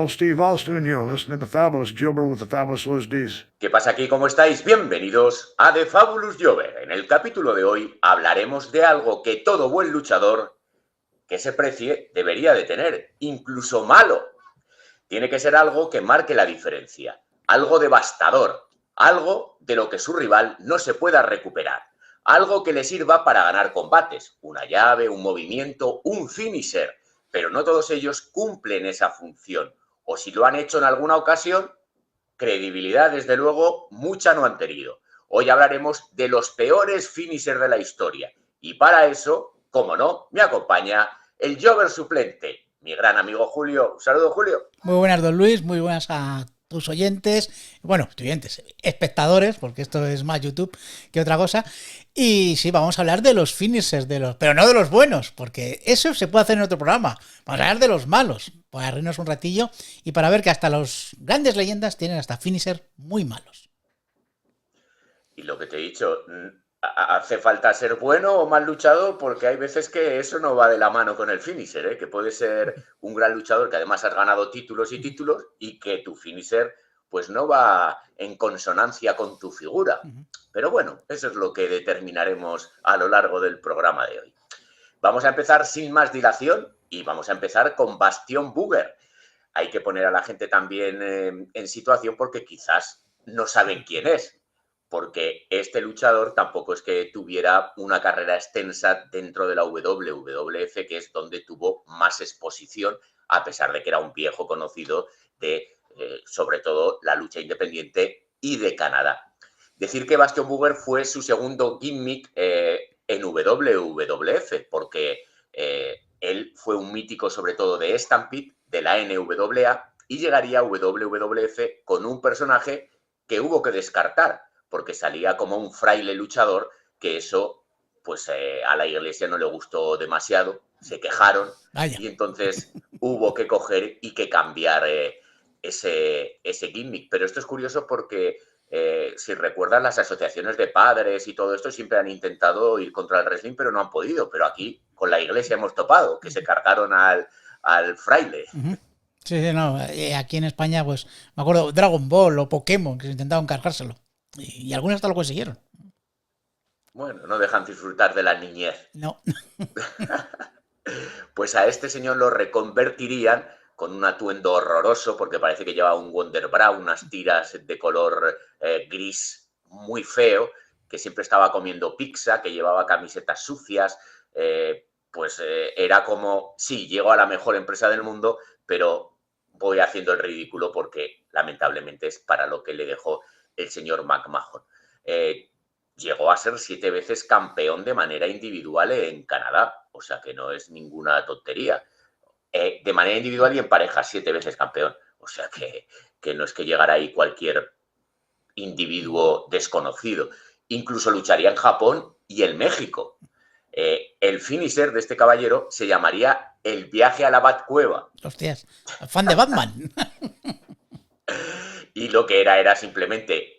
pal Steve Austin, and you're listening to Fabulous Jobber with the Fabulous Liz D's. ¿Qué pasa aquí? ¿Cómo estáis? Bienvenidos a The Fabulous Jobber. En el capítulo de hoy hablaremos de algo que todo buen luchador que se precie debería de tener, incluso malo. Tiene que ser algo que marque la diferencia, algo devastador, algo de lo que su rival no se pueda recuperar, algo que le sirva para ganar combates, una llave, un movimiento, un finisher, pero no todos ellos cumplen esa función, o si lo han hecho en alguna ocasión, credibilidad, desde luego, mucha no han tenido. Hoy hablaremos de los peores finishers de la historia, y para eso, como no, me acompaña el Jobber suplente, mi gran amigo Julio. Un saludo, Julio. Muy buenas, don Luis, muy buenas a tus oyentes, espectadores, porque esto es más YouTube que otra cosa. Y sí, vamos a hablar de los finishers, pero no de los buenos, porque eso se puede hacer en otro programa. Vamos a hablar de los malos, para reírnos un ratillo y para ver que hasta los grandes leyendas tienen hasta finishers muy malos. Y lo que te he dicho, hace falta ser bueno o mal luchador, porque hay veces que eso no va de la mano con el finisher, ¿eh? Que puede ser un gran luchador que además has ganado títulos y títulos y que tu finisher pues no va en consonancia con tu figura. Pero bueno, eso es lo que determinaremos a lo largo del programa de hoy. Vamos a empezar sin más dilación y vamos a empezar con Bastion Booger. Hay que poner a la gente también en situación porque quizás no saben quién es. Porque este luchador tampoco es que tuviera una carrera extensa dentro de la WWF, que es donde tuvo más exposición, a pesar de que era un viejo conocido de, sobre todo, la lucha independiente y de Canadá. Decir que Bastion Booger fue su segundo gimmick en WWF, porque él fue un mítico sobre todo de Stampede, de la NWA, y llegaría a WWF con un personaje que hubo que descartar, porque salía como un fraile luchador, que eso pues a la iglesia no le gustó demasiado, se quejaron. Vaya. Y entonces hubo que coger y que cambiar ese gimmick. Pero esto es curioso porque si recuerdan, las asociaciones de padres y todo esto siempre han intentado ir contra el wrestling, pero no han podido. Pero aquí con la iglesia hemos topado, que se cargaron al fraile. Sí, no, aquí en España pues me acuerdo Dragon Ball o Pokémon, que se intentaron cargárselo. Y algunos hasta lo consiguieron. Bueno, no dejan disfrutar de la niñez. No. Pues a este señor lo reconvertirían con un atuendo horroroso, porque parece que lleva un Wonder Bra, unas tiras de color gris muy feo, que siempre estaba comiendo pizza, que llevaba camisetas sucias. Era como, sí, llego a la mejor empresa del mundo, pero voy haciendo el ridículo porque lamentablemente es para lo que le dejó el señor McMahon. Llegó a ser 7 veces campeón de manera individual en Canadá, o sea que no es ninguna tontería. De manera individual y en pareja, 7 veces campeón, o sea que no es que llegara ahí cualquier individuo desconocido. Incluso lucharía en Japón y en México. El finisher de este caballero se llamaría el viaje a la Batcueva. Hostias, fan de Batman. Y lo que era simplemente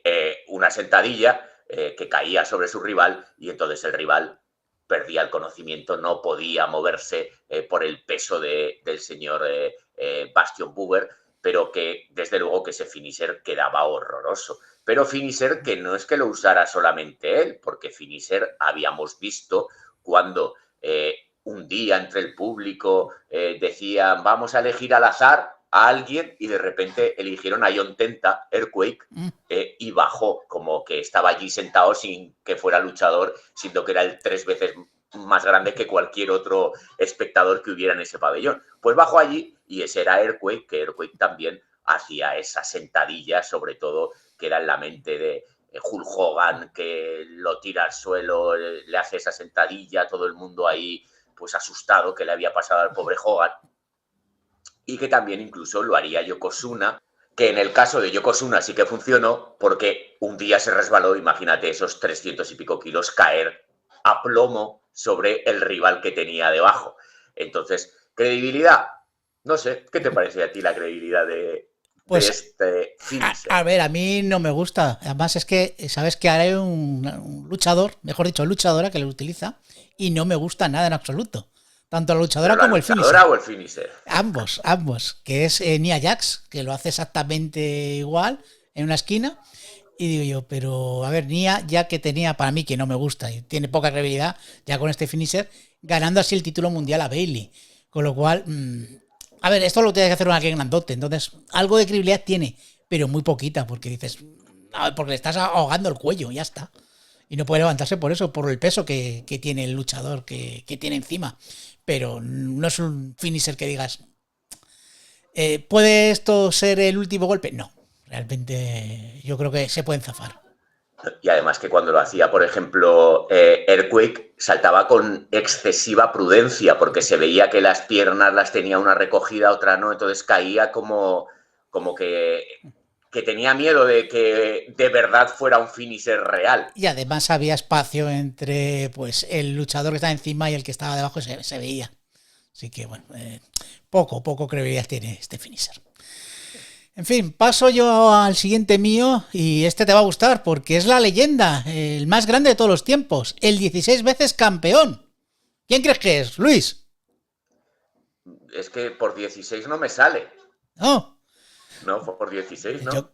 una sentadilla que caía sobre su rival y entonces el rival perdía el conocimiento, no podía moverse por el peso del señor Bastion Booger, pero que desde luego que ese finisher quedaba horroroso. Pero finisher que no es que lo usara solamente él, porque finisher habíamos visto cuando un día entre el público decían vamos a elegir al azar a alguien y de repente eligieron a John Tenta, Earthquake, y bajó, como que estaba allí sentado sin que fuera luchador, siendo que era el 3 veces más grande que cualquier otro espectador que hubiera en ese pabellón. Pues bajó allí y ese era Earthquake, que Earthquake también hacía esa sentadilla, sobre todo que era en la mente de Hulk Hogan, que lo tira al suelo, le hace esa sentadilla, todo el mundo ahí pues asustado que le había pasado al pobre Hogan. Y que también incluso lo haría Yokozuna, que en el caso de Yokozuna sí que funcionó, porque un día se resbaló, imagínate esos 300 y pico kilos caer a plomo sobre el rival que tenía debajo. Entonces, credibilidad, no sé, ¿qué te parece a ti la credibilidad de este finisher? A ver, a mí no me gusta. Además es que, sabes que hay un luchador, mejor dicho, luchadora que lo utiliza y no me gusta nada en absoluto. tanto la ¿Pero luchadora la como el luchadora finisher. o el finisher? Ambos, que es Nia Jax, que lo hace exactamente igual en una esquina. Y digo yo, pero a ver, Nia, ya que tenía para mí, que no me gusta y tiene poca credibilidad, ya con este finisher, ganando así el título mundial a Bailey. Con lo cual, a ver, esto lo tiene que hacer una que grandote. Entonces, algo de credibilidad tiene, pero muy poquita, porque dices, a ver, porque le estás ahogando el cuello, ya está. Y no puede levantarse por eso, por el peso que tiene el luchador que tiene encima. Pero no es un finisher que digas, ¿puede esto ser el último golpe? No. Realmente yo creo que se pueden zafar. Y además que cuando lo hacía, por ejemplo, Earthquake, saltaba con excesiva prudencia, porque se veía que las piernas las tenía una recogida, otra no, entonces caía como que tenía miedo de que de verdad fuera un finisher real. Y además había espacio entre pues el luchador que estaba encima y el que estaba debajo, se veía. Así que bueno, poco credibilidad tiene este finisher. En fin, paso yo al siguiente mío y este te va a gustar porque es la leyenda, el más grande de todos los tiempos, el 16 veces campeón. ¿Quién crees que es, Luis? Es que por 16 no me sale. No, No, por 16, ¿no?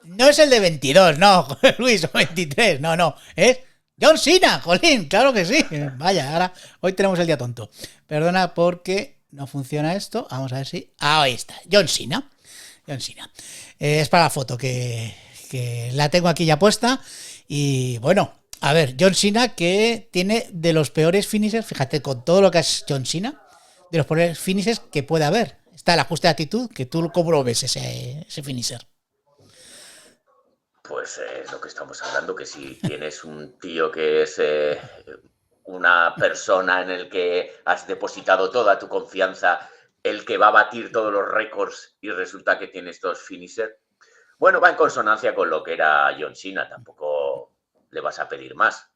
no es el de 22, no, Luis, o 23, no, es John Cena, jolín, claro que sí. Vaya, ahora, hoy tenemos el día tonto. Perdona porque no funciona esto, vamos a ver si... Ahí está, John Cena. Es para la foto que la tengo aquí ya puesta. Y bueno, a ver, John Cena que tiene de los peores finishers, fíjate, con todo lo que es John Cena, de los peores finishers que puede haber. Está el ajuste de actitud, que tú cómo lo ves ese finisher. Pues lo que estamos hablando, que si tienes un tío que es una persona en el que has depositado toda tu confianza, el que va a batir todos los récords y resulta que tiene estos finishers, bueno, va en consonancia con lo que era John Cena, tampoco le vas a pedir más.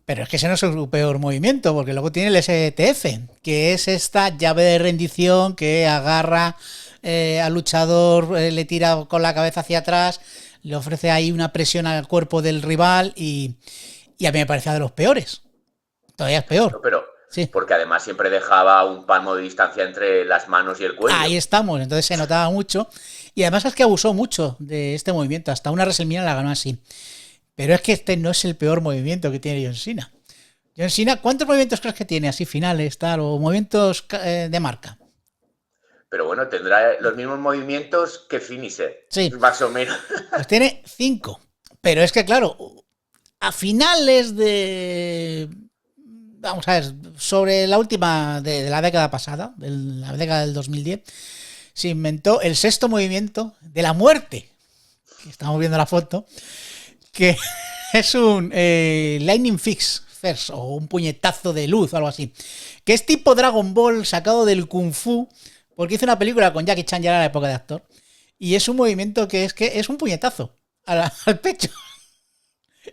Pero es que ese no es su peor movimiento, porque luego tiene el STF, que es esta llave de rendición que agarra al luchador, le tira con la cabeza hacia atrás, le ofrece ahí una presión al cuerpo del rival y a mí me parecía de los peores. Todavía es peor. No, pero Sí. porque además siempre dejaba un palmo de distancia entre las manos y el cuello. Ahí estamos, entonces se notaba mucho. Y además es que abusó mucho de este movimiento. Hasta una WrestleMania la ganó así. Pero es que este no es el peor movimiento que tiene John Cena. John Cena, ¿cuántos movimientos crees que tiene? Así finales, tal, o movimientos de marca. Pero bueno, tendrá los mismos movimientos que finisher, Sí, más o menos. pues tiene 5. Pero es que, claro, a finales de... Vamos a ver, sobre la última de la década pasada, de la década del 2010, se inventó el sexto movimiento de la muerte. Que estamos viendo la foto. Que es un Lightning Fix First, o un puñetazo de luz o algo así. Que es tipo Dragon Ball sacado del Kung Fu, porque hizo una película con Jackie Chan ya en la época de actor. Y es un movimiento que es un puñetazo al pecho.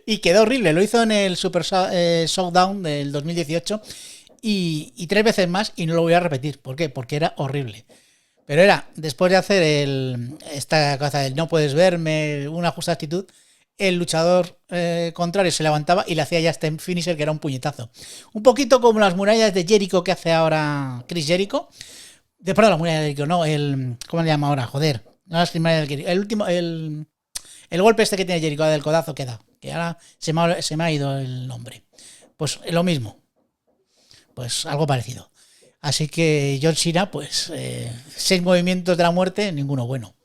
Y quedó horrible. Lo hizo en el Super Showdown del 2018 y 3 veces más y no lo voy a repetir. ¿Por qué? Porque era horrible. Pero era, después de hacer esta cosa del no puedes verme, una justa actitud, el luchador contrario se levantaba y le hacía ya este finisher que era un puñetazo. Un poquito como las murallas de Jericho que hace ahora Chris Jericho. Perdón, la muralla de Jericho, no, ¿cómo le llama ahora? Joder. No, las murallas de Jericho. El último, el golpe este que tiene Jericho del codazo que da. Que ahora se me ha ido el nombre. Pues lo mismo. Pues algo parecido. Así que John Cena, pues 6 movimientos de la muerte, ninguno bueno.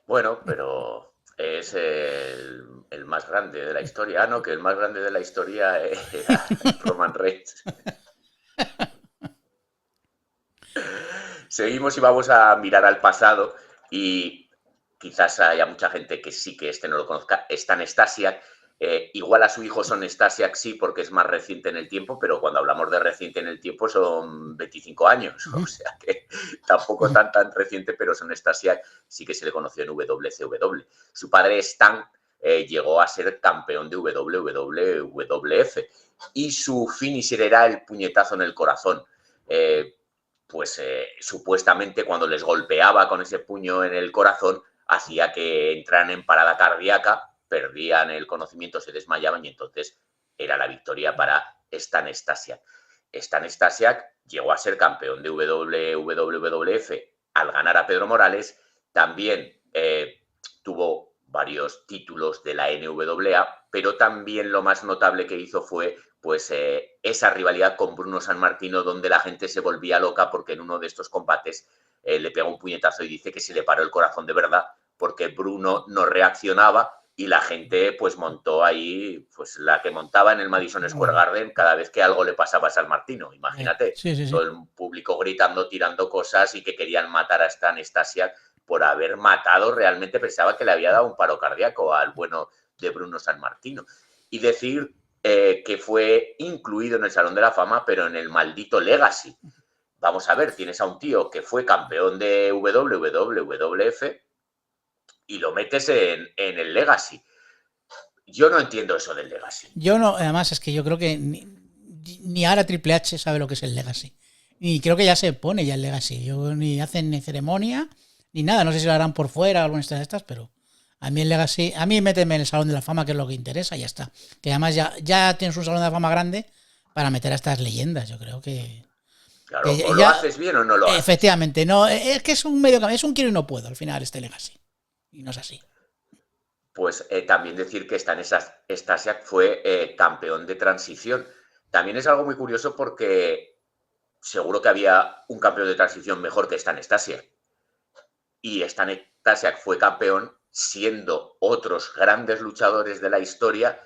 Bueno, pero es el más grande de la historia. Ah, no, que el más grande de la historia era Roman Reigns. Seguimos y vamos a mirar al pasado y quizás haya mucha gente que sí que no lo conozca. Stan Stasiak, igual a su hijo Son Stasiak sí, porque es más reciente en el tiempo, pero cuando hablamos de reciente en el tiempo son 25 años, o sea que tampoco tan reciente, pero Son Stasiak sí que se le conoció en WCW. Su padre Stan llegó a ser campeón de WWF y su finisher era el puñetazo en el corazón. Supuestamente cuando les golpeaba con ese puño en el corazón hacía que entraran en parada cardíaca, perdían el conocimiento, se desmayaban y entonces era la victoria para Stan Stasiak. Stan Stasiak llegó a ser campeón de WWF al ganar a Pedro Morales. También tuvo varios títulos de la NWA, pero también lo más notable que hizo fue pues esa rivalidad con Bruno Sammartino, donde la gente se volvía loca porque en uno de estos combates le pegó un puñetazo y dice que se le paró el corazón de verdad porque Bruno no reaccionaba y la gente pues montó ahí pues la que montaba en el Madison Square Garden cada vez que algo le pasaba a Sammartino. Imagínate, Sí. todo el público gritando, tirando cosas y que querían matar a Stan Stasiak por haber matado, realmente pensaba que le había dado un paro cardíaco al bueno de Bruno Sammartino. Y decir que fue incluido en el Salón de la Fama, pero en el maldito Legacy. Vamos a ver, tienes a un tío que fue campeón de WWF y lo metes en el Legacy. Yo no entiendo eso del Legacy. Yo no, además es que yo creo que ni ahora Triple H sabe lo que es el Legacy. Y creo que ya se pone ya el Legacy. Ni hacen ni ceremonia, ni nada. No sé si lo harán por fuera o algunas de estas, pero a mí el Legacy, a mí méteme en el Salón de la Fama, que es lo que interesa, y ya está. Que además ya tienes un Salón de la Fama grande para meter a estas leyendas. Yo creo que... Claro, o lo haces bien o no lo haces. Efectivamente, no, es que es un medio camino, es un quiero y no puedo al final este Legacy. Y no es así. Pues también decir que Stan Stasiak fue campeón de transición. También es algo muy curioso porque seguro que había un campeón de transición mejor que Stan Stasiak. Y Stan Stasiak fue campeón siendo otros grandes luchadores de la historia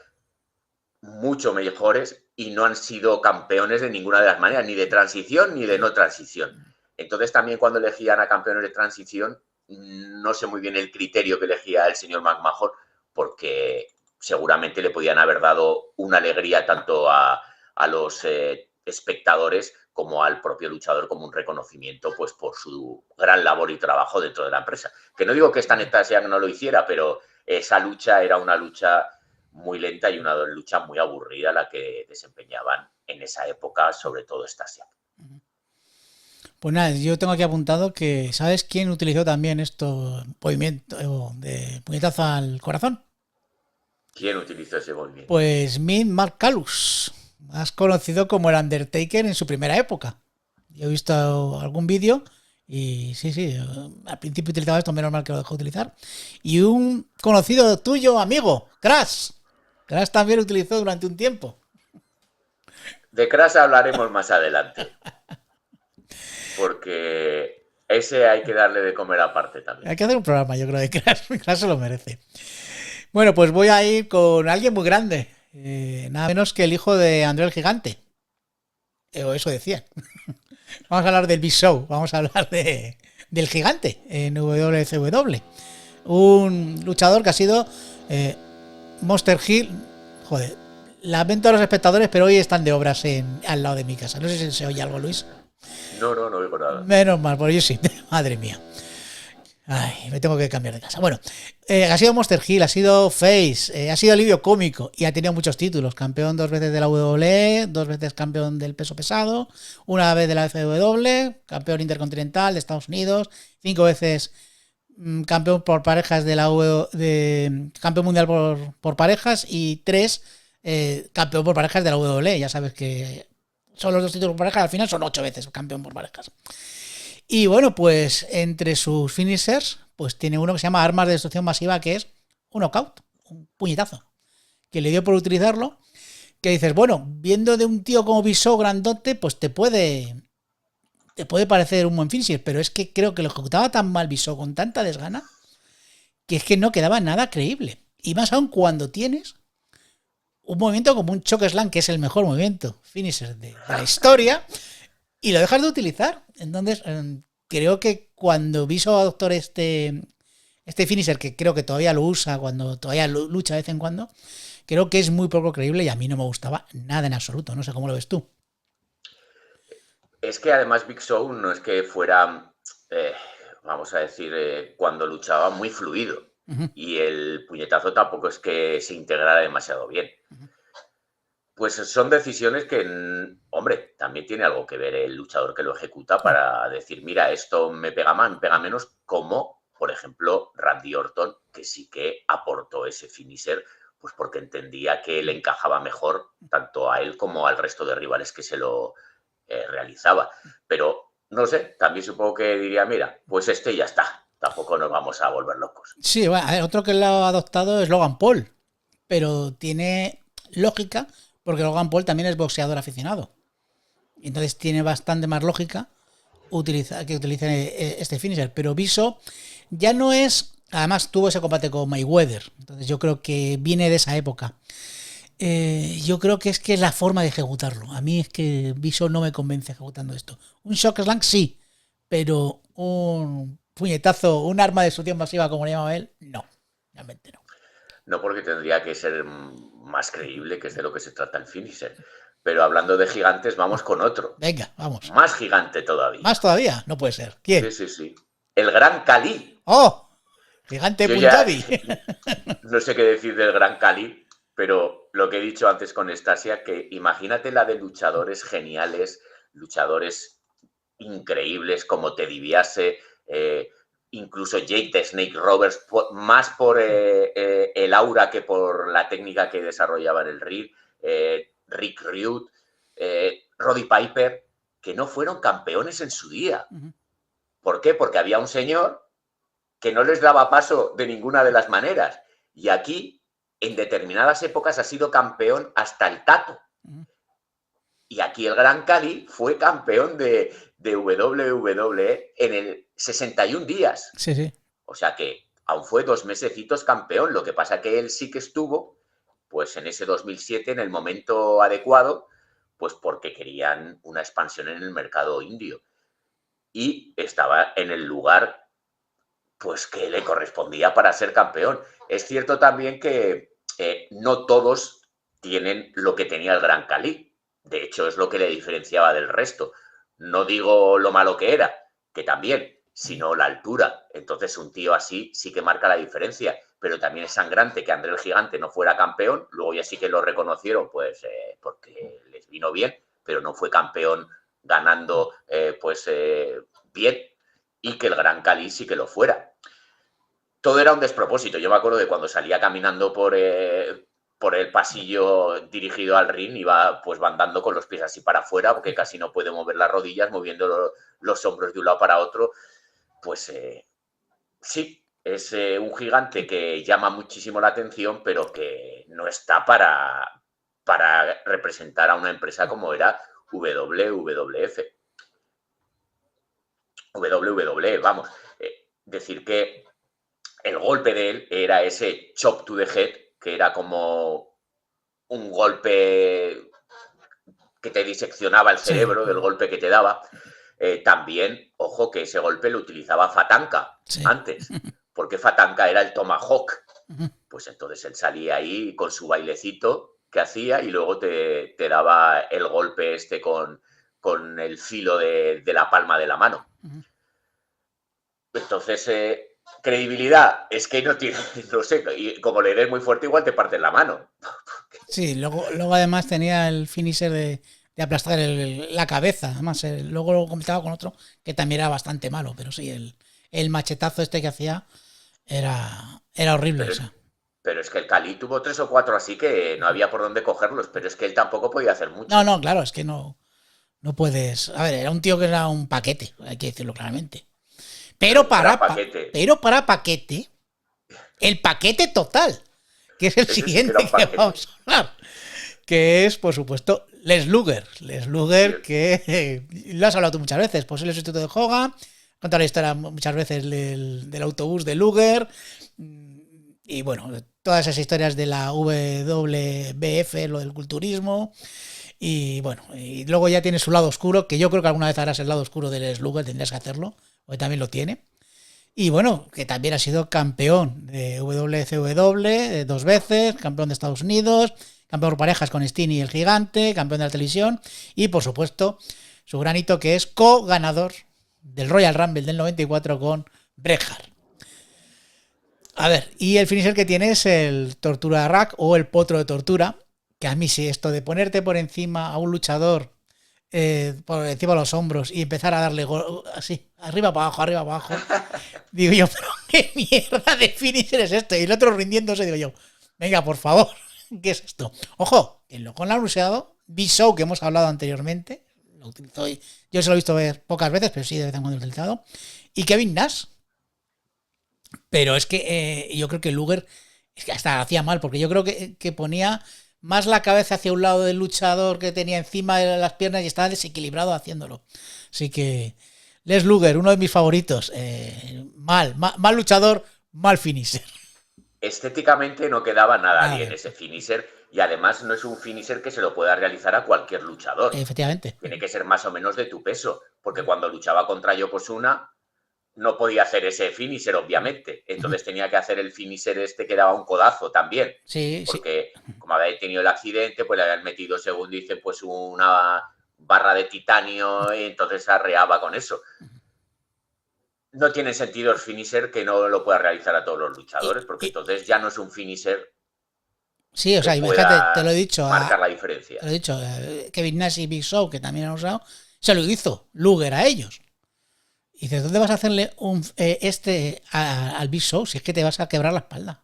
mucho mejores y no han sido campeones de ninguna de las maneras, ni de transición ni de no transición. Entonces también cuando elegían a campeones de transición, no sé muy bien el criterio que elegía el señor McMahon, porque seguramente le podían haber dado una alegría tanto a los espectadores como al propio luchador, como un reconocimiento pues por su gran labor y trabajo dentro de la empresa. Que no digo que Stan Stasiak no lo hiciera, pero esa lucha era una lucha muy lenta y una lucha muy aburrida la que desempeñaban en esa época, sobre todo Stasiak. Pues nada, yo tengo aquí apuntado que ¿sabes quién utilizó también esto movimiento de puñetazo al corazón? ¿Quién utilizó ese movimiento? Pues Mark Calus, más conocido como el Undertaker en su primera época. Yo he visto algún vídeo y sí, al principio utilizaba esto, menos mal que lo dejó de utilizar. Y un conocido tuyo, amigo, Crash también lo utilizó durante un tiempo. De Crash hablaremos más adelante. Porque ese hay que darle de comer aparte también. Hay que hacer un programa, yo creo, de Crash. Crash se lo merece. Bueno, pues voy a ir con alguien muy grande. Nada menos que el hijo de André el Gigante. O eso decían. Vamos a hablar del Big Show. Vamos a hablar del Gigante en WCW. Un luchador que ha sido Monster Hill. Joder, lamento a los espectadores, pero hoy están de obras al lado de mi casa. No sé si se oye algo, Luis. No oigo nada. Menos mal, porque yo sí. Madre mía. Ay, me tengo que cambiar de casa. Bueno, ha sido Monster Hill, ha sido Face, ha sido alivio cómico y ha tenido muchos títulos. Campeón 2 veces de la WWE, 2 veces campeón del peso pesado, una vez de la FW, campeón intercontinental de Estados Unidos, 5 veces campeón por parejas de la campeón mundial por parejas y 3 campeón por parejas de la WWE. Ya sabes que son los 2 títulos por parejas, al final son 8 veces campeón por parejas. Y bueno, pues entre sus finishers, pues tiene uno que se llama Armas de Destrucción Masiva, que es un knockout, un puñetazo, que le dio por utilizarlo, que dices, bueno, viendo de un tío como Big Show grandote, pues te puede parecer un buen finisher, pero es que creo que lo ejecutaba tan mal Big Show con tanta desgana, que es que no quedaba nada creíble. Y más aún cuando tienes un movimiento como un choke slam, que es el mejor movimiento finisher de la historia, y lo dejas de utilizar. Entonces, creo que cuando Viso adoptó este finisher, que creo que todavía lo usa, cuando todavía lucha de vez en cuando, creo que es muy poco creíble y a mí no me gustaba nada en absoluto. No sé cómo lo ves tú. Es que además Big Show no es que fuera, vamos a decir, cuando luchaba muy fluido. Uh-huh. Y el puñetazo tampoco es que se integrara demasiado bien. Uh-huh. Pues son decisiones que, hombre, también tiene algo que ver el luchador que lo ejecuta para decir, mira, esto me pega más, me pega menos, como, por ejemplo, Randy Orton, que sí que aportó ese finisher, pues porque entendía que le encajaba mejor tanto a él como al resto de rivales que se lo realizaba. Pero, no sé, también supongo que diría, mira, pues este ya está. Tampoco nos vamos a volver locos. Sí, bueno, a ver, otro que lo ha adoptado es Logan Paul, pero tiene lógica porque Logan Paul también es boxeador aficionado. Entonces tiene bastante más lógica que utilice este finisher. Pero Viso ya no es... Además tuvo ese combate con Mayweather. Entonces yo creo que viene de esa época. Yo creo que es la forma de ejecutarlo. A mí es que Viso no me convence ejecutando esto. Un shock slam sí, pero un puñetazo, un arma de destrucción masiva como le llamaba él, no. Realmente no. No, porque tendría que ser más creíble, que es de lo que se trata el finisher. Pero hablando de gigantes, vamos con otro. Venga, vamos. Más gigante todavía. ¿Más todavía? No puede ser. ¿Quién? Sí. El Gran Cali. ¡Oh! Gigante Yo Punjabi. No sé qué decir del Gran Cali, pero lo que he dicho antes con Estasia, que imagínate la de luchadores geniales, luchadores increíbles como Ted DiBiase, incluso Jake the Snake Roberts, más por el aura que por la técnica que desarrollaba en el ring, Rick Rude, Roddy Piper, que no fueron campeones en su día. ¿Por qué? Porque había un señor que no les daba paso de ninguna de las maneras. Y aquí, en determinadas épocas, ha sido campeón hasta el Tato. Y aquí el Gran Cali fue campeón de WWE en el 61 días. Sí. O sea que aún fue 2 mesecitos campeón. Lo que pasa que él sí que estuvo, pues en ese 2007, en el momento adecuado, pues porque querían una expansión en el mercado indio. Y estaba en el lugar pues que le correspondía para ser campeón. Es cierto también que no todos tienen lo que tenía el Gran Cali. De hecho, es lo que le diferenciaba del resto. No digo lo malo que era, que también, sino la altura. Entonces, un tío así sí que marca la diferencia. Pero también es sangrante que André el Gigante no fuera campeón. Luego ya sí que lo reconocieron, pues porque les vino bien, pero no fue campeón ganando bien. Y que el Gran Cali sí que lo fuera. Todo era un despropósito. Yo me acuerdo de cuando salía caminando por el pasillo dirigido al ring, iba pues bandando con los pies así para afuera, porque casi no puede mover las rodillas, moviendo los hombros de un lado para otro. Pues sí, es un gigante que llama muchísimo la atención, pero que no está para representar a una empresa como era WWF. WWE, vamos. Decir que el golpe de él era ese chop to the head, que era como un golpe que te diseccionaba el cerebro del golpe que te daba. También, ojo, que ese golpe lo utilizaba Fatanka antes, porque Fatanka era el Tomahawk. Pues entonces él salía ahí con su bailecito que hacía y luego te daba el golpe este con el filo de la palma de la mano. Entonces, credibilidad, es que no tiene, no sé, y como le des muy fuerte igual te partes la mano. Sí, luego además tenía el finisher de aplastar la cabeza, además luego lo comentaba con otro que también era bastante malo, pero sí, el machetazo este que hacía era horrible. Pero es que el Cali tuvo 3 o 4 así que no había por dónde cogerlos, pero es que él tampoco podía hacer mucho. No, claro, es que no puedes... A ver, era un tío que era un paquete, hay que decirlo claramente. Pero para paquete, el paquete total, que es el siguiente que vamos a hablar, que es, por supuesto, Les Luger. Les Luger, sí. Que lo has hablado tú muchas veces, pues el sustituto de Hogan, contado la historia muchas veces del autobús de Luger, y bueno, todas esas historias de la WBF, lo del culturismo. Y bueno, y luego ya tiene su lado oscuro, que yo creo que alguna vez harás el lado oscuro del Slugger, tendrías que hacerlo, porque también lo tiene. Y bueno, que también ha sido campeón de WCW 2 veces, campeón de Estados Unidos, campeón por parejas con Sting el Gigante, campeón de la televisión, y por supuesto, su gran hito que es co-ganador del Royal Rumble del 94 con Bret Hart. A ver, y el finisher que tiene es el Tortura Rack o el Potro de Tortura, que a mí sí, esto de ponerte por encima a un luchador, por encima de los hombros y empezar a darle así, arriba para abajo, digo yo, pero qué mierda de finisher es esto. Y el otro rindiéndose, digo yo, venga, por favor, ¿qué es esto? Ojo, que lo con la anunciado, B-Show que hemos hablado anteriormente, Lo utilizó yo se lo he visto ver pocas veces, pero sí de vez en cuando lo he utilizado. Y Kevin Nash. Pero es que yo creo que Luger es que hasta hacía mal, porque yo creo que ponía más la cabeza hacia un lado del luchador que tenía encima de las piernas y estaba desequilibrado haciéndolo. Así que Les Luger, uno de mis favoritos. Mal luchador, mal finisher. Estéticamente no quedaba nada bien Bien. ese finisher y además no es un finisher que se lo pueda realizar a cualquier luchador. Efectivamente. Tiene que ser más o menos de tu peso, porque cuando luchaba contra Yokozuna no podía hacer ese finisher, obviamente. Entonces tenía que hacer el finisher este que daba un codazo también. Sí, porque como había tenido el accidente, pues le habían metido, según dice, pues una barra de titanio y entonces arreaba con eso. No tiene sentido el finisher que no lo pueda realizar a todos los luchadores, porque entonces ya no es un finisher sí, o sea, que imagínate, pueda te lo he dicho. marcar la diferencia. Te lo he dicho, Kevin Nash y Big Show, que también han usado, se lo hizo Luger a ellos. Y dices, ¿dónde vas a hacerle al Big Show si es que te vas a quebrar la espalda?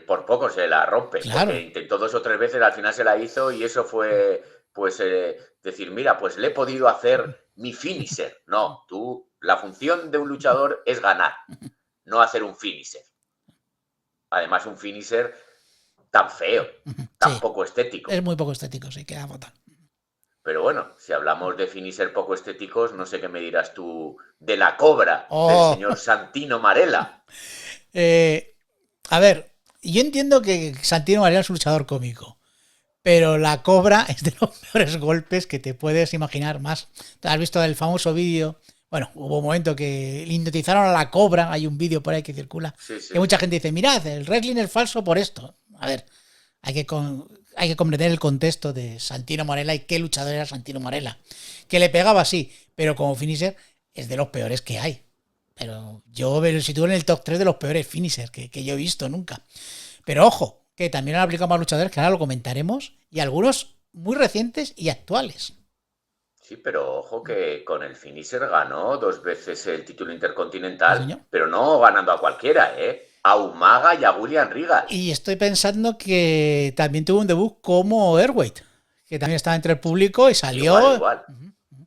Por poco se la rompe, Claro. porque intentó 2 o 3 veces, al final se la hizo y eso fue, pues, decir, mira, pues le he podido hacer mi finisher. No, la función de un luchador es ganar, no hacer un finisher. Además, un finisher tan feo, tan Sí, poco estético. es muy poco estético, sí, queda fatal. Pero bueno, si hablamos de finisher poco estéticos, no sé qué me dirás tú de la cobra del señor Santino Marella. A ver, yo entiendo que Santino Marella es un luchador cómico, pero la cobra es de los peores golpes que te puedes imaginar más. ¿Te has visto el famoso vídeo? Bueno, hubo un momento que hipnotizaron a la cobra, hay un vídeo por ahí que circula, Sí, sí. que mucha gente dice, mirad, el wrestling es falso por esto. A ver, hay que comprender el contexto de Santino Marella y qué luchador era Santino Marella. Que le pegaba, sí, pero como finisher es de los peores que hay. Pero yo me sitúo en el top 3 de los peores finishers que yo he visto nunca. Pero ojo, que también han aplicado más luchadores, que ahora lo comentaremos, y algunos muy recientes y actuales. Sí, pero ojo que con el finisher ganó 2 veces el título ¿Sí, intercontinental, señor? pero no ganando a cualquiera, ¿eh? A Umaga y a William Regal. Y estoy pensando que también tuvo un debut como Airweight, que también estaba entre el público y salió. Igual.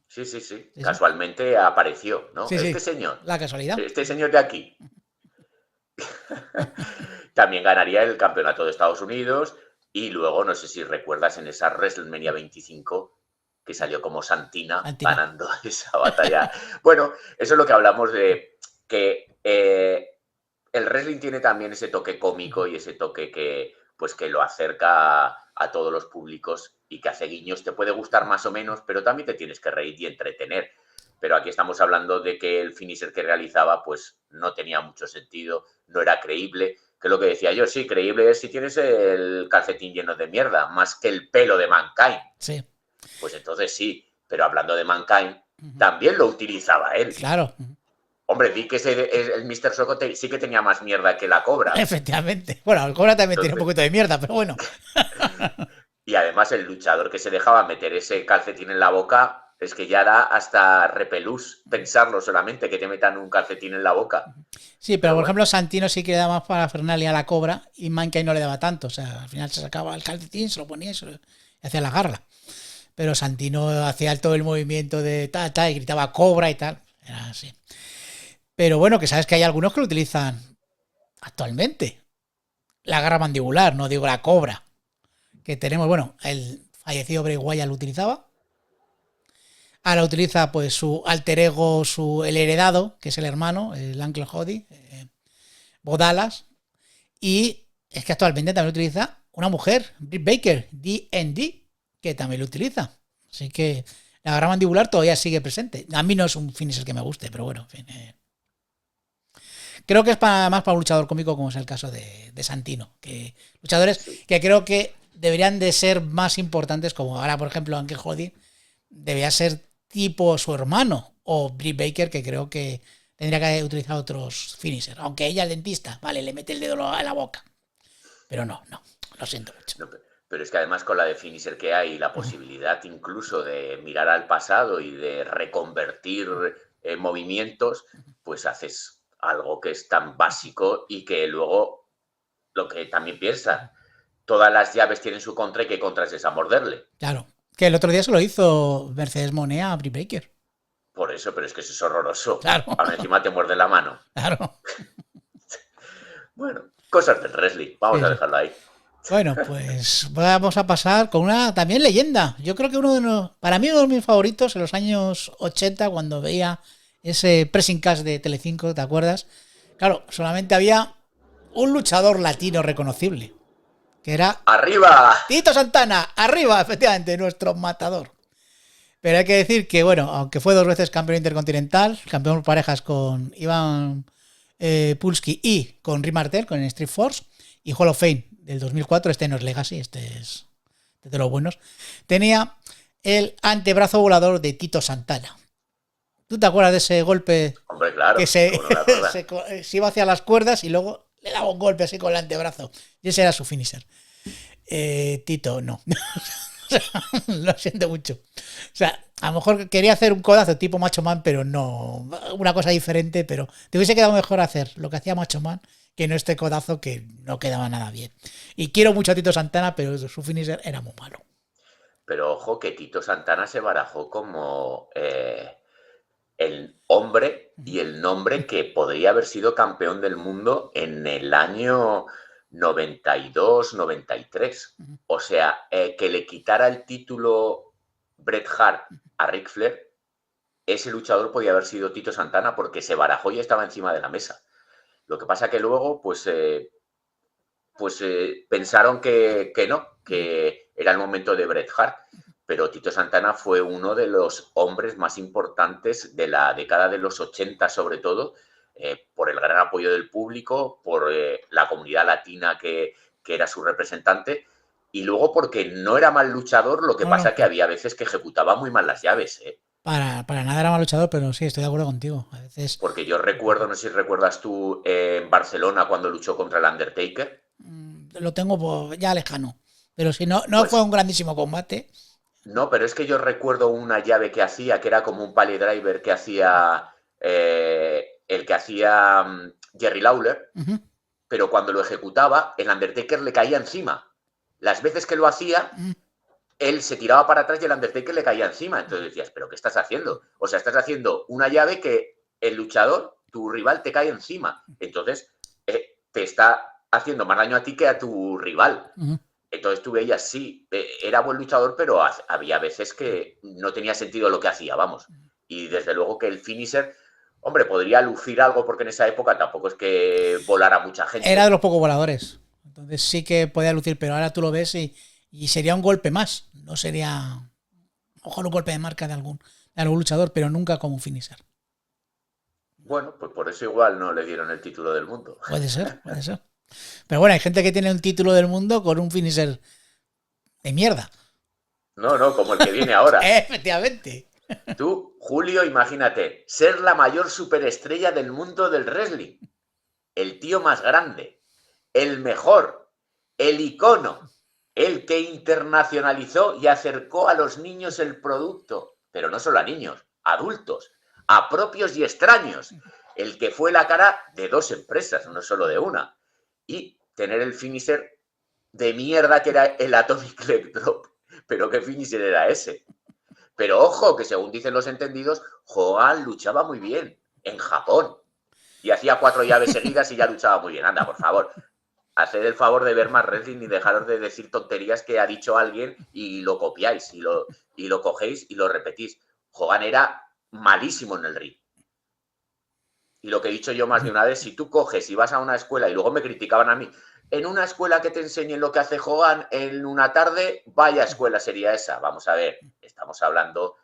Sí, sí, sí. Casualmente apareció, ¿no? Sí, Este sí, señor. la casualidad. Este señor de aquí. También ganaría el campeonato de Estados Unidos y luego, no sé si recuerdas, en esa WrestleMania 25 que salió como Santina. Ganando esa batalla. Bueno, eso es lo que hablamos de que el wrestling tiene también ese toque cómico y ese toque que, pues, que lo acerca a todos los públicos y que hace guiños. Te puede gustar más o menos, pero también te tienes que reír y entretener. Pero aquí estamos hablando de que el finisher que realizaba pues no tenía mucho sentido, no era creíble, que es lo que decía yo, sí, creíble es si tienes el calcetín lleno de mierda, más que el pelo de Mankind. Sí. Pues entonces sí, pero hablando de Mankind, también lo utilizaba él. Claro. Hombre, di que el Mr. Socko sí que tenía más mierda que la cobra. Efectivamente. Bueno, el cobra también tiene un poquito de mierda, pero bueno. Y además el luchador que se dejaba meter ese calcetín en la boca, es que ya da hasta repelús pensarlo solamente, que te metan un calcetín en la boca. Sí, pero por ejemplo Santino sí que le daba más para Fernalia a la cobra y Mankind no le daba tanto. O sea, al final se sacaba el calcetín, se lo ponía y hacía la garra. Pero Santino hacía todo el movimiento de tal, y gritaba cobra y tal. Era así. Pero bueno, que sabes que hay algunos que lo utilizan actualmente. La garra mandibular, no digo la cobra. Que tenemos, bueno, el fallecido Bray Wyatt lo utilizaba. Ahora utiliza pues su alter ego, el heredado, que es el hermano, el Uncle Howdy, Bodalas. Y es que actualmente también lo utiliza una mujer, Britt Baker, D&D, que también lo utiliza. Así que la garra mandibular todavía sigue presente. A mí no es un finisher que me guste, pero bueno, en fin. Creo que es más para un luchador cómico, como es el caso de Santino. Que luchadores que creo que deberían de ser más importantes, como ahora, por ejemplo, Uncle Howdy, debería ser tipo su hermano, o Britt Baker, que creo que tendría que utilizar otros finishers. Aunque ella, el dentista, vale, le mete el dedo a la boca. Pero no, lo siento mucho. No, pero es que además con la de finisher que hay, la posibilidad incluso de mirar al pasado y de reconvertir movimientos, pues haces algo que es tan básico y que luego, lo que también piensa, todas las llaves tienen su contra y qué contra es esa morderle. Claro. Que el otro día se lo hizo Mercedes Monea a Britt Baker. Por eso, pero es que eso es horroroso. Claro. Ahora encima te muerde la mano. Claro. Bueno, cosas del wrestling. Vamos Sí, a sí. dejarlo ahí. Bueno, pues vamos a pasar con una también leyenda. Yo creo que para mí uno de mis favoritos en los años 80, cuando veía ese pressing catch de Telecinco, ¿te acuerdas? Claro, solamente había un luchador latino reconocible, que era ¡Arriba! Tito Santana, arriba, efectivamente, nuestro matador. Pero hay que decir que, bueno, aunque fue 2 veces campeón intercontinental, campeón por parejas con Iván Pulski y con Rick Martel, con el Street Force, y Hall of Fame del 2004, este no es Legacy, este es de los buenos, tenía el antebrazo volador de Tito Santana. ¿Tú te acuerdas de ese golpe Hombre, claro. que se, ¿Cómo no me acuerdo? se iba hacia las cuerdas y luego le daba un golpe así con el antebrazo? Y ese era su finisher. Tito, no. Lo siento mucho. O sea, a lo mejor quería hacer un codazo tipo Macho Man, pero no. Una cosa diferente, pero te hubiese quedado mejor hacer lo que hacía Macho Man que no este codazo que no quedaba nada bien. Y quiero mucho a Tito Santana, pero su finisher era muy malo. Pero ojo que Tito Santana se barajó como el hombre y el nombre que podría haber sido campeón del mundo en el año 92-93. O sea, que le quitara el título Bret Hart a Ric Flair, ese luchador podía haber sido Tito Santana porque se barajó y estaba encima de la mesa. Lo que pasa que luego, pues pensaron que no, que era el momento de Bret Hart. Pero Tito Santana fue uno de los hombres más importantes de la década de los 80, sobre todo, por el gran apoyo del público, por la comunidad latina que era su representante, y luego porque no era mal luchador, lo que pasa que había veces que ejecutaba muy mal las llaves. Para nada era mal luchador, pero sí, estoy de acuerdo contigo. A veces. Porque yo recuerdo, no sé si recuerdas tú, en Barcelona cuando luchó contra el Undertaker. Lo tengo ya lejano. Pero si no, Pues, fue un grandísimo combate. No, pero es que yo recuerdo una llave que hacía, que era como un pile driver que hacía el que hacía Jerry Lawler, pero cuando lo ejecutaba, el Undertaker le caía encima. Las veces que lo hacía, él se tiraba para atrás y el Undertaker le caía encima. Entonces decías, ¿pero qué estás haciendo? O sea, estás haciendo una llave que el luchador, tu rival, te cae encima. Entonces, te está haciendo más daño a ti que a tu rival. Entonces tú veías, sí, era buen luchador, pero había veces que no tenía sentido lo que hacía, vamos. Y desde luego que el finisher, hombre, podría lucir algo porque en esa época tampoco es que volara mucha gente. Era de los pocos voladores. Entonces sí que podía lucir, pero ahora tú lo ves y sería un golpe más. No sería, ojalá un golpe de marca de algún luchador, pero nunca como un finisher. Bueno, pues por eso igual no le dieron el título del mundo. Puede ser, puede ser. Pero bueno, hay gente que tiene un título del mundo con un finisher de mierda. No, como el que viene ahora. Efectivamente. Tú, Julio, imagínate, ser la mayor superestrella del mundo del wrestling. El tío más grande, el mejor, el icono, el que internacionalizó y acercó a los niños el producto, pero no solo a niños, a adultos, a propios y extraños, el que fue la cara de 2 empresas, no solo de una, y tener el finisher de mierda que era el Atomic Leg Drop. Pero ¿qué finisher era ese? Pero ojo, que según dicen los entendidos, Hogan luchaba muy bien en Japón y hacía 4 llaves seguidas y ya luchaba muy bien. Anda, por favor, haced el favor de ver más wrestling y dejaros de decir tonterías que ha dicho alguien y lo copiáis y lo cogéis y lo repetís. Hogan era malísimo en el ring. Y lo que he dicho yo más de una vez, si tú coges y vas a una escuela y luego me criticaban a mí, en una escuela que te enseñen lo que hace Hogan en una tarde, vaya escuela sería esa. Vamos a ver, estamos hablando,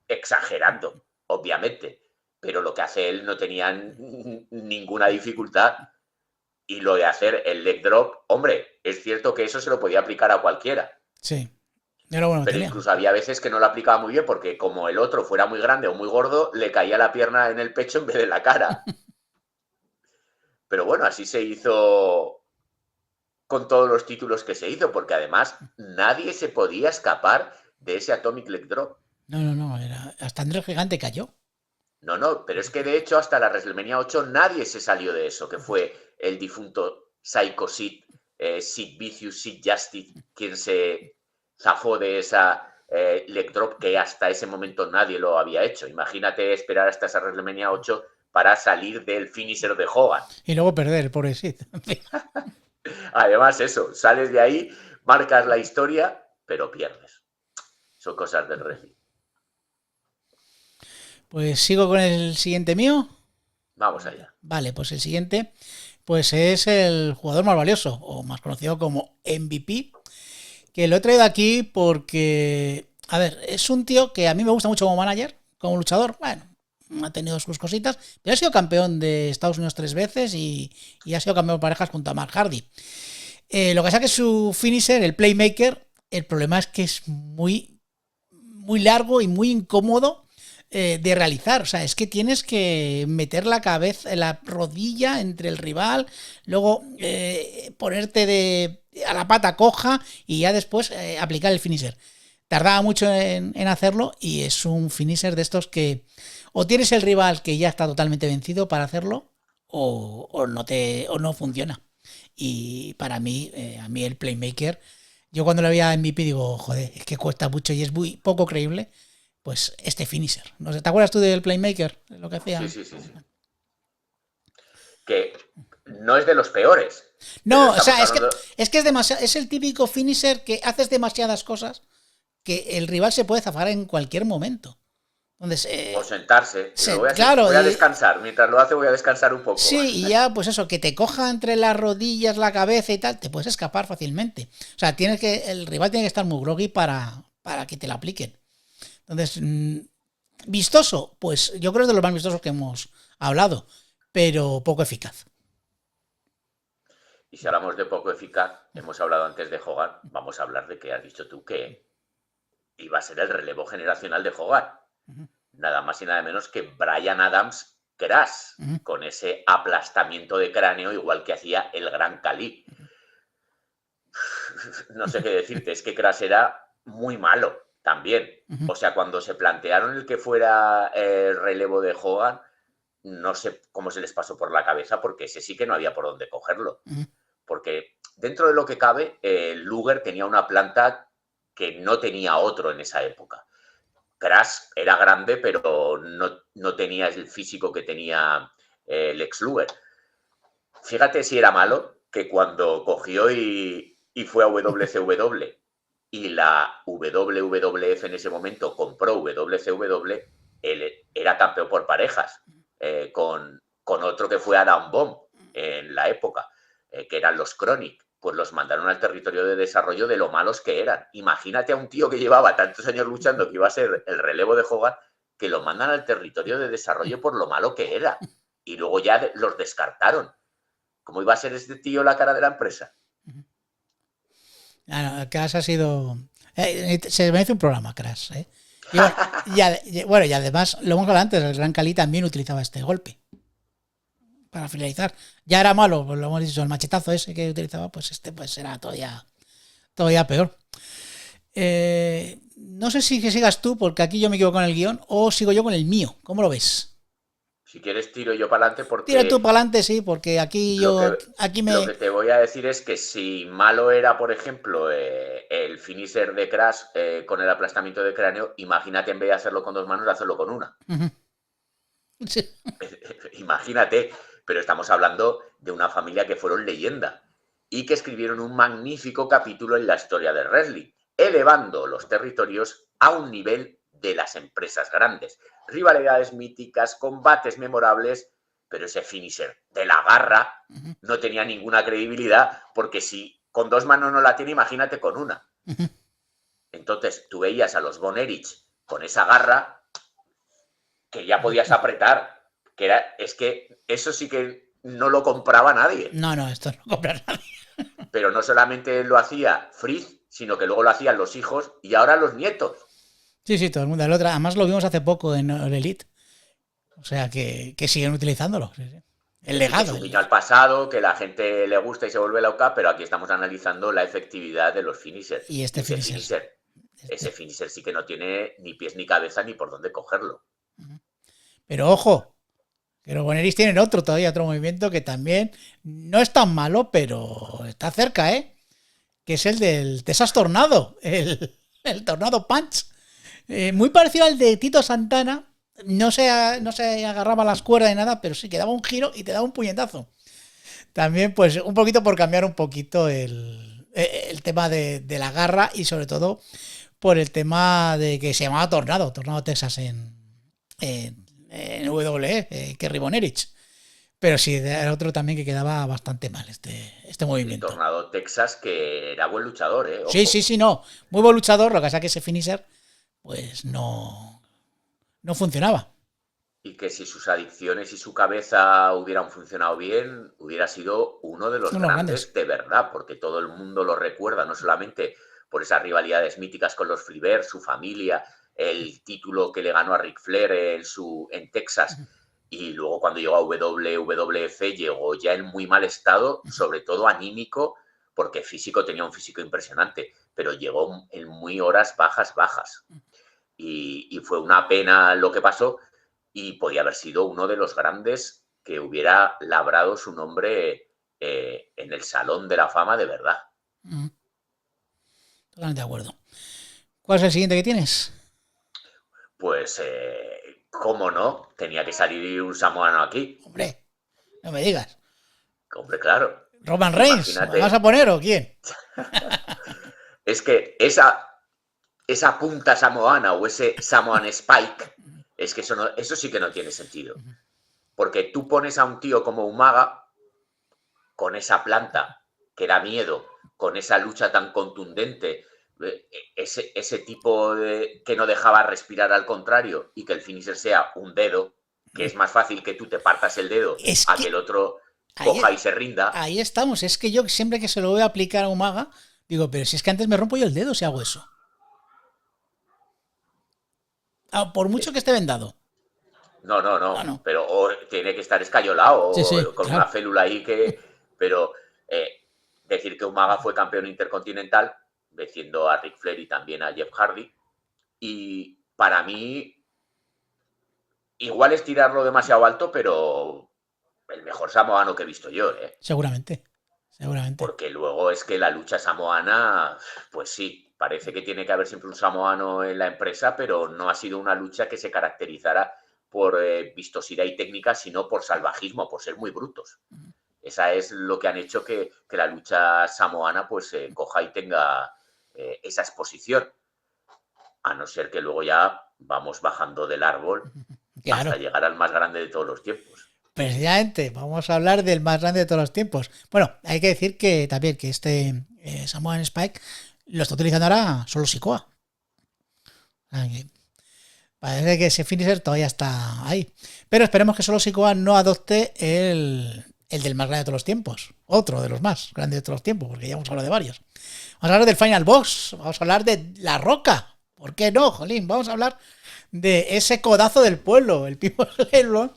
exagerando, obviamente, pero lo que hace él no tenía ninguna dificultad. Y lo de hacer el leg drop, hombre, es cierto que eso se lo podía aplicar a cualquiera. Sí. Bueno, pero incluso había veces que no lo aplicaba muy bien porque como el otro fuera muy grande o muy gordo, le caía la pierna en el pecho en vez de la cara. Pero bueno, así se hizo con todos los títulos que se hizo, porque además nadie se podía escapar de ese Atomic Leg Drop. No, hasta André el Gigante cayó. No, pero es que de hecho hasta la WrestleMania 8 nadie se salió de eso, que fue el difunto Psycho Sid, Sid Vicious, Sid Justice, quien se zafó de esa leg drop que hasta ese momento nadie lo había hecho. Imagínate esperar hasta esa WrestleMania 8 para salir del finisher de Hogan. Y luego perder, pobrecito. Además, eso, sales de ahí, marcas la historia, pero pierdes. Son cosas del wrestling. Pues sigo con el siguiente mío. Vamos allá. Vale, pues el siguiente pues es el jugador más valioso, o más conocido como MVP, que lo he traído aquí porque, a ver, es un tío que a mí me gusta mucho como manager, como luchador. Bueno, ha tenido sus cositas, pero ha sido campeón de Estados Unidos 3 veces y ha sido campeón de parejas junto a Mark Hardy. Lo que pasa es que su finisher, el Playmaker, el problema es que es muy largo y muy incómodo de realizar. O sea, es que tienes que meter la cabeza, la rodilla entre el rival, luego ponerte a la pata coja y ya después aplicar el finisher. Tardaba mucho en hacerlo y es un finisher de estos que o tienes el rival que ya está totalmente vencido para hacerlo o no funciona. Y para mí, a mí el Playmaker, yo cuando lo veía en MVP digo, joder, es que cuesta mucho y es muy poco creíble. Pues este finisher. No sé, ¿te acuerdas tú del Playmaker? De lo que hacía. Sí. Que no es de los peores. No, o sea, es que es demasiado. Es el típico finisher que haces demasiadas cosas que el rival se puede zafar en cualquier momento. Entonces, o sentarse. Claro, voy a descansar. Mientras lo hace, voy a descansar un poco. Sí, y ya, pues eso, que te coja entre las rodillas, la cabeza y tal, te puedes escapar fácilmente. O sea, el rival tiene que estar muy groggy para que te lo apliquen. Entonces, vistoso, pues yo creo que es de los más vistosos que hemos hablado, pero poco eficaz. Y si hablamos de poco eficaz, hemos hablado antes de Hogan, vamos a hablar de que has dicho tú que iba a ser el relevo generacional de Hogan. Nada más y nada menos que Bryan Adams Crash, con ese aplastamiento de cráneo igual que hacía el Gran Khali. No sé qué decirte, es que Crash era muy malo también. O sea, cuando se plantearon el que fuera el relevo de Hogan, no sé cómo se les pasó por la cabeza, porque ese sí que no había por dónde cogerlo. Porque dentro de lo que cabe, Luger tenía una planta que no tenía otro en esa época. Crash era grande, pero no tenía el físico que tenía Lex Luger. Fíjate si era malo, que cuando cogió y fue a WCW y la WWF en ese momento compró WCW, él era campeón por parejas, con otro que fue Adam Bomb en la época, que eran los Chronic. Pues los mandaron al territorio de desarrollo de lo malos que eran. Imagínate a un tío que llevaba tantos años luchando, que iba a ser el relevo de Hogan, que lo mandan al territorio de desarrollo por lo malo que era. Y luego ya los descartaron. ¿Cómo iba a ser este tío la cara de la empresa? Crash ha sido... se me hizo un programa, Crash. Bueno, y además, lo hemos hablado antes, el Gran Khali también utilizaba este golpe para finalizar. Ya era malo, pues lo hemos dicho, el machetazo ese que utilizaba, pues este pues era todavía peor. No sé si que sigas tú, porque aquí yo me equivoco con el guión, o sigo yo con el mío. ¿Cómo lo ves? Si quieres tiro yo para adelante porque... Tira tú para adelante, sí, porque aquí Lo que te voy a decir es que si malo era, por ejemplo, el finisher de Crash con el aplastamiento de cráneo, imagínate en vez de hacerlo con dos manos, hacerlo con una. Sí. Imagínate, pero estamos hablando de una familia que fueron leyenda y que escribieron un magnífico capítulo en la historia del wrestling, elevando los territorios a un nivel de las empresas grandes. Rivalidades míticas, combates memorables, pero ese finisher de la garra no tenía ninguna credibilidad, porque si con dos manos no la tiene, imagínate con una. Entonces tú veías a los Von Erich con esa garra que ya podías apretar, es que eso sí que no lo compraba nadie. No, esto no lo compra nadie. Pero no solamente lo hacía Fritz, sino que luego lo hacían los hijos y ahora los nietos. Sí, todo el mundo. Además lo vimos hace poco en Elite. O sea, que siguen utilizándolo. Sí. El legado. Es un guiño al pasado, que la gente le gusta y se vuelve loca, pero aquí estamos analizando la efectividad de los finishers. Y ese finisher. Ese finisher sí que no tiene ni pies ni cabeza ni por dónde cogerlo. Pero ojo, que los Von Erich tienen otro movimiento que también no es tan malo, pero está cerca, ¿eh? que es el del Texas Tornado, el Tornado Punch. Muy parecido al de Tito Santana. No se agarraba las cuerdas de nada, pero sí que daba un giro y te daba un puñetazo. También, pues, un poquito por cambiar un poquito el tema de la garra y sobre todo por el tema de que se llamaba Tornado Texas en WWE, Kerry Von Erich. Pero sí, era otro también que quedaba bastante mal este El movimiento. Tornado Texas, que era buen luchador, Sí, ojo. sí, no. Muy buen luchador, lo que pasa es que ese finisher, pues no funcionaba. Y que si sus adicciones y su cabeza hubieran funcionado bien, hubiera sido uno de los Unos grandes. grandes de verdad, porque todo el mundo lo recuerda, no solamente por esas rivalidades míticas con los Flair, su familia, el título que le ganó a Ric Flair en Texas, y luego cuando llegó a WWF llegó ya en muy mal estado, sobre todo anímico, porque físico tenía un físico impresionante, pero llegó en muy horas bajas. Y fue una pena lo que pasó, y podía haber sido uno de los grandes que hubiera labrado su nombre en el Salón de la Fama de verdad. Totalmente de acuerdo. ¿Cuál es el siguiente que tienes? Pues, cómo no, tenía que salir un samoano aquí. Hombre, no me digas. Hombre, claro. ¿Roman Reigns? ¿Me vas a Imagínate, poner o quién? es que esa punta samoana o ese Samoan Spike, es que eso sí que no tiene sentido. Porque tú pones a un tío como Umaga con esa planta que da miedo, con esa lucha tan contundente, ese tipo que no dejaba respirar al contrario, y que el finisher sea un dedo, que es más fácil que tú te partas el dedo Es a que el que otro ahí, coja y se rinda. ahí estamos. Es que yo siempre que se lo voy a aplicar a Umaga, digo, pero si es que antes me rompo yo el dedo si hago eso. Por mucho que esté vendado. No, no, No, no, no. pero tiene que estar escayolado Sí, sí, o con una claro. célula ahí que... Pero decir que Umaga fue campeón intercontinental, venciendo a Ric Flair y también a Jeff Hardy, y para mí igual es tirarlo demasiado alto, pero el mejor samoano que he visto yo, ¿eh? Seguramente. Seguramente. Porque luego es que la lucha samoana, pues sí, parece que tiene que haber siempre un samoano en la empresa, pero no ha sido una lucha que se caracterizara por vistosidad y técnica, sino por salvajismo, por ser muy brutos. Esa es lo que han hecho que la lucha samoana pues coja y tenga esa exposición. A no ser que luego ya vamos bajando del árbol hasta Claro. llegar al más grande de todos los tiempos. Precisamente, vamos a hablar del más grande de todos los tiempos. Bueno, hay que decir que también que este Samoan Spike lo está utilizando ahora solo Sikoa. Parece que ese finisher todavía está ahí. Pero esperemos que solo Sikoa no adopte el del más grande de todos los tiempos. Otro de los más grandes de todos los tiempos, porque ya hemos hablado de varios. Vamos a hablar del Final Boss. Vamos a hablar de La Roca. ¿Por qué no, Jolín? Vamos a hablar de ese codazo del pueblo, el People Lebron.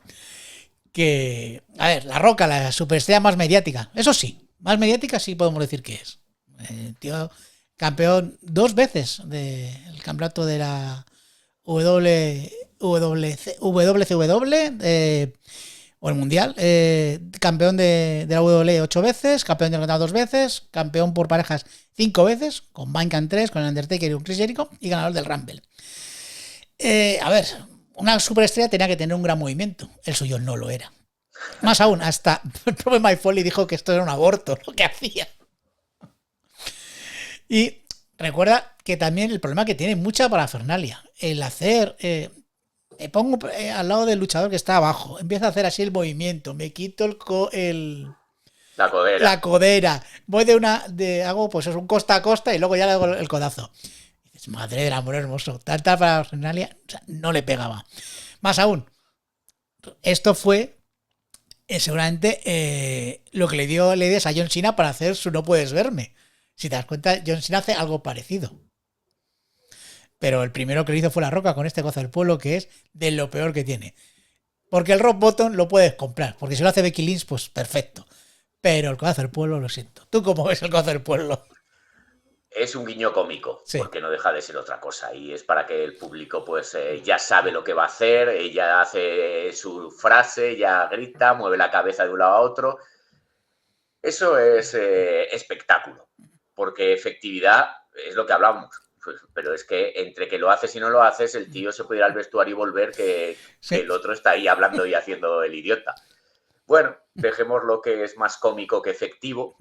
Que, a ver, La Roca, la superestrella más mediática. Eso sí, más mediática sí podemos decir que es. Tío, campeón 2 veces del campeonato de la WCW o el Mundial. Campeón de la WWE 8 veces, campeón de la 2 veces, campeón por parejas 5 veces, con Mankind 3, con el Undertaker y con Chris Jericho, y ganador del Rumble. A ver, una superestrella tenía que tener un gran movimiento. El suyo no lo era. Más aún, hasta el propio Mike Foley dijo que esto era un aborto lo que hacía. Y recuerda que también el problema que tiene mucha parafernalia. El hacer... me pongo al lado del luchador que está abajo. Empiezo a hacer así el movimiento. Me quito La codera. la codera. Voy hago pues un costa a costa y luego ya le hago el codazo. Y dices, madre del amor hermoso. Tanta parafernalia, o sea, no le pegaba. Más aún, esto fue seguramente lo que le dio ideas a John Cena para hacer su No Puedes Verme. Si te das cuenta, John Cena hace algo parecido. Pero el primero que lo hizo fue La Roca con este gozo del pueblo, que es de lo peor que tiene. Porque el Rock Bottom lo puedes comprar, porque si lo hace Becky Lynch, pues perfecto. Pero el codazo del pueblo, lo siento. ¿Tú cómo ves el codazo del pueblo? Es un guiño cómico, Sí. porque no deja de ser otra cosa, y es para que el público pues ya sabe lo que va a hacer, ella hace su frase, ya grita, mueve la cabeza de un lado a otro. Eso es espectáculo, porque efectividad es lo que hablamos. Pues, pero es que entre que lo haces y no lo haces, el tío se puede ir al vestuario y volver que Sí. el otro está ahí hablando y haciendo el idiota. Bueno, dejemos lo que es más cómico que efectivo,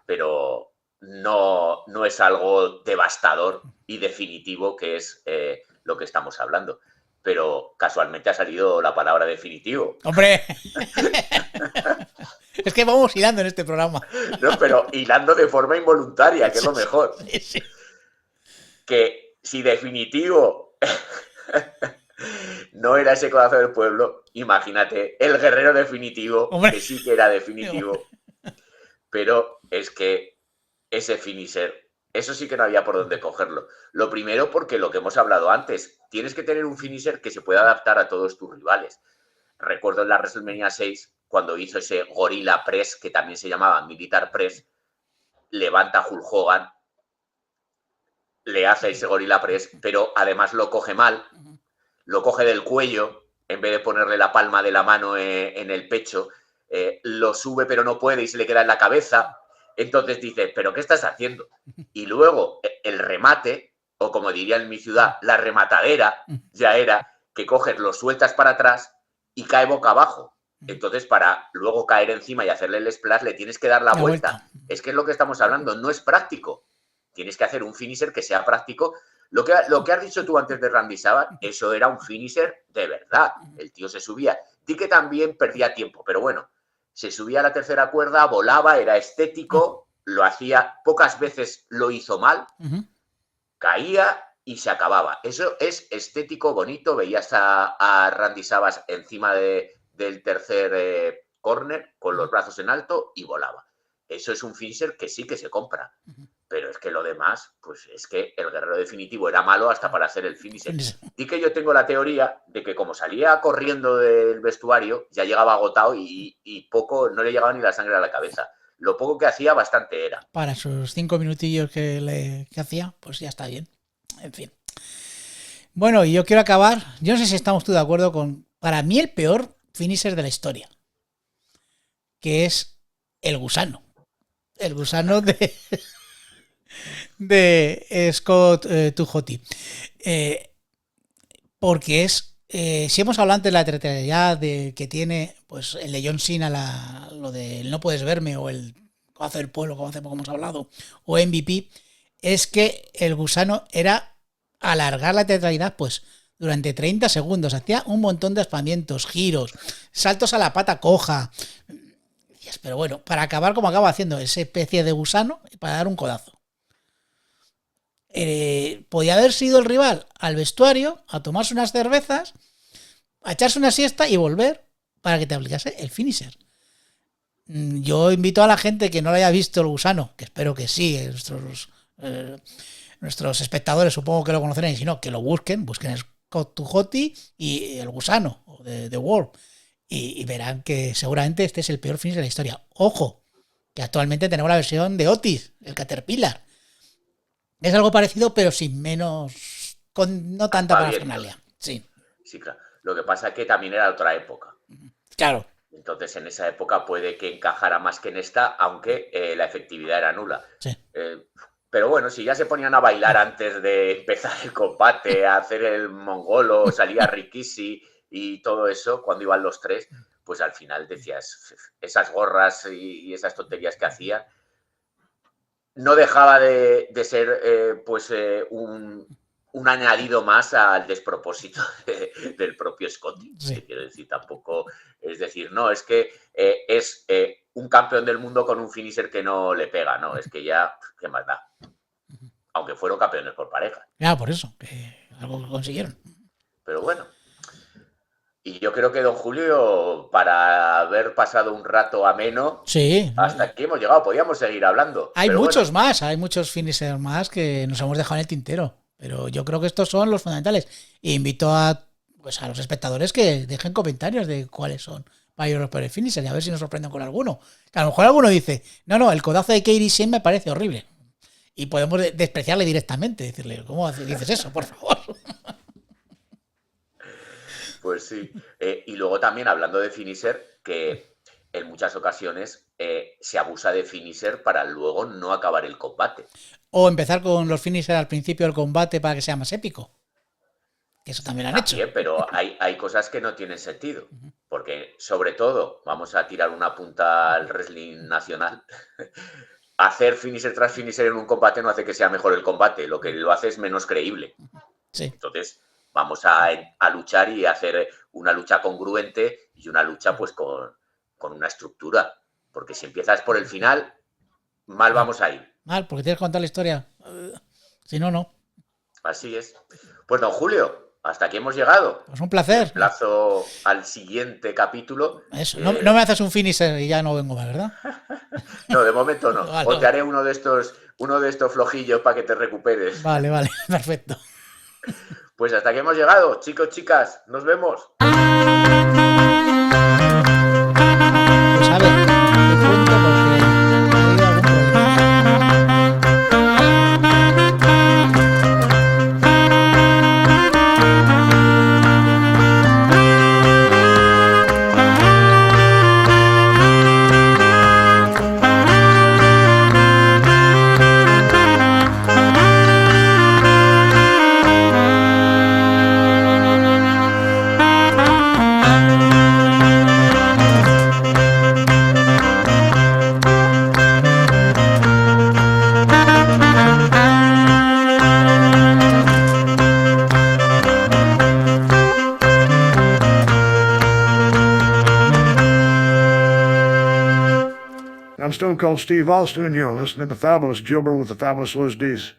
pero no es algo devastador y definitivo, que es lo que estamos hablando. Pero casualmente ha salido la palabra definitivo. ¡Hombre! Es que vamos hilando en este programa. ¿No? Pero hilando de forma involuntaria, que es lo mejor. Sí, sí. Que si definitivo no era ese codazo del pueblo, imagínate el guerrero definitivo, Hombre. que sí que era definitivo. Pero es que ese finisher, eso sí que no había por dónde cogerlo. Lo primero, porque lo que hemos hablado antes, tienes que tener un finisher que se pueda adaptar a todos tus rivales. Recuerdo en la WrestleMania 6, cuando hizo ese Gorilla Press, que también se llamaba Militar Press, levanta a Hulk Hogan, le hace ese Gorilla Press, pero además lo coge mal, lo coge del cuello, en vez de ponerle la palma de la mano en el pecho, lo sube pero no puede y se le queda en la cabeza. Entonces dices, ¿pero qué estás haciendo? Y luego el remate, o como diría en mi ciudad, la rematadera, ya era que coges, lo sueltas para atrás y cae boca abajo. Entonces, para luego caer encima y hacerle el splash, le tienes que dar la vuelta. Es que es lo que estamos hablando, no es práctico. Tienes que hacer un finisher que sea práctico. Lo que has dicho tú antes de Randy Savage, eso era un finisher de verdad. El tío se subía. Di que también perdía tiempo, pero bueno, se subía a la tercera cuerda, volaba, era estético, lo hacía, pocas veces lo hizo mal, caía y se acababa. Eso es estético, bonito. Veías a Randy Savage encima del tercer corner con los brazos en alto y volaba. Eso es un finisher que sí que se compra. Pero es que lo demás, pues es que el guerrero definitivo era malo hasta para hacer el finisher. Y que yo tengo la teoría de que como salía corriendo del vestuario, ya llegaba agotado y poco, no le llegaba ni la sangre a la cabeza. Lo poco que hacía, bastante era. Para sus 5 minutillos que hacía, pues ya está bien. En fin. Bueno, y yo quiero acabar. Yo no sé si estamos todos de acuerdo con, para mí, el peor finisher de la historia. Que es el gusano. El gusano de Scott Tujoti. Porque es. Si hemos hablado antes de la teatralidad que tiene, pues el de John Cena, lo de no puedes verme, o el codazo del pueblo, como hemos hablado, o MVP, es que el gusano era alargar la teatralidad, pues durante 30 segundos. Hacía un montón de aspavientos, giros, saltos a la pata coja. Pero bueno, para acabar como acaba haciendo esa especie de gusano, para dar un codazo. Podía haber sido el rival al vestuario a tomarse unas cervezas, a echarse una siesta y volver para que te aplicase el finisher. Yo invito a la gente que no lo haya visto el gusano, que espero que sí, nuestros espectadores supongo que lo conocerán, y si no, que lo busquen Scott Tujoti y el gusano de The World, y verán que seguramente este es el peor finisher de la historia. Ojo, que actualmente tenemos la versión de Otis, el Caterpillar. Es algo parecido, pero sin menos, con no tanta parafernalia. Sí. Sí, claro. Lo que pasa es que también era otra época. Claro. Entonces, en esa época puede que encajara más que en esta, aunque la efectividad era nula. Sí. Pero bueno, si ya se ponían a bailar antes de empezar el combate, a hacer el mongolo, salía Rikishi y todo eso, cuando iban los tres, pues al final decías, esas gorras y esas tonterías que hacían, no dejaba de ser un añadido más al despropósito del propio Scotty. Sí. Quiero decir, tampoco es decir, no, es que es un campeón del mundo con un finisher que no le pega, no, es que ya, ¿qué más da? Aunque fueron campeones por pareja. Ya, por eso, que algo consiguieron. Pero bueno. Y yo creo que, don Julio, para haber pasado un rato ameno, sí, hasta aquí hemos llegado. Podíamos seguir hablando. Hay muchos más, hay muchos finishers más que nos hemos dejado en el tintero. Pero yo creo que estos son los fundamentales. E invito a los espectadores que dejen comentarios de cuáles son para ellos los peores finishers y a ver si nos sorprenden con alguno. Que a lo mejor alguno dice, no, el codazo de Kairi Sane me parece horrible. Y podemos despreciarle directamente, decirle, ¿cómo dices eso, por favor? Pues sí. Y luego también, hablando de finisher, que en muchas ocasiones se abusa de finisher para luego no acabar el combate. O empezar con los finishers al principio del combate para que sea más épico. Que eso también lo han hecho. También, pero hay cosas que no tienen sentido. Porque, sobre todo, vamos a tirar una punta al wrestling nacional. Hacer finisher tras finisher en un combate no hace que sea mejor el combate. Lo que lo hace es menos creíble. Sí. Entonces, vamos a luchar y hacer una lucha congruente y una lucha pues con una estructura. Porque si empiezas por el final, mal vamos a ir. Mal, porque tienes que contar la historia. Si no, no. Así es. Pues don Julio, hasta aquí hemos llegado. Pues un placer. Plazo al siguiente capítulo. Eso, no me haces un finisher y ya no vengo más, ¿verdad? No, de momento no. Vale, O te haré uno de estos flojillos para que te recuperes. Vale, perfecto. Pues hasta aquí hemos llegado, chicos, chicas. Nos vemos. Pues a ver, te cuento porque he oído algún problema. I'm Stone Cold Steve Austin, and you're listening to Fabulous Gilbert with the Fabulous Liz D's.